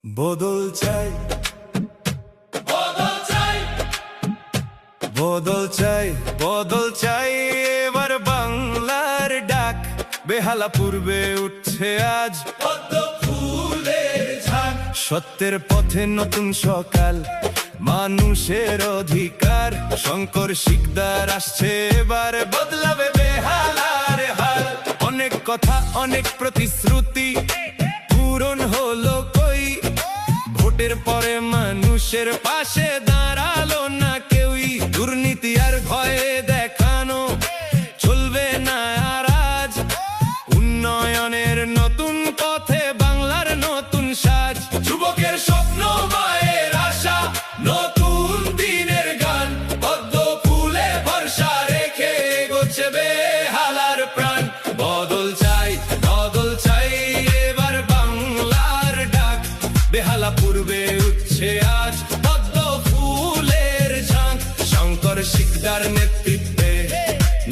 বদল চাই, বদল চাই, বদল চাই, বদল চাই, এবার বাংলার ডাক বেহালা পূর্বে উঠছে আজ পদ্ম ফুলের ঝাঁক। সত্যের পথে নতুন সকাল, মানুষের অধিকার, শঙ্কর শিকদার আসছে এবার বদলাবে বেহালার হাল। অনেক কথা অনেক প্রতিশ্রুতি পূরণ হলো কই, ভোটের পরে মানুষের পাশে দাঁড়ালো না কেউই। দুর্নীতি আর ভয়ে দেখানো চলবে না আর আজ, উন্নয়নের নতুন পথে বাংলার নতুন সাজ। যুবকের স্বপ্ন মায়ের আশা, নতুন দিনের গান, পদ্ম ফুলে ভরসা রেখে এগোচ্ছে বেহালার প্রাণ। বদল চাই, বদল চাই, এবার বাংলার ডাক বেহালা পূর্বে উঠছে আজ পদ্ম ফুলের ঝাঁক। শঙ্কর শিকদার নেতৃত্বে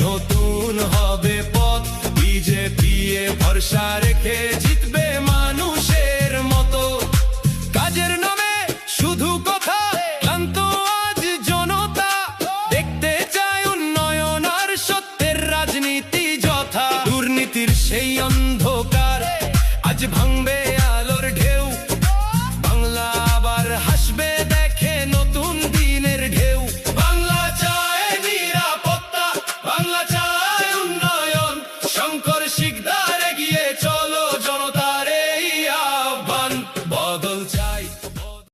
নতুন হবে পথ, বিজেপি ভরসা রেখে জিতবে মানুষের মতো। কাজের নামে শুধু কথা, ক্লান্ত আজ জনতা, দেখতে চায় উন্নয়ন আর সত্যের রাজনীতি যথা। দুর্নীতির সেই অন্ধকার আজ ভাঙবে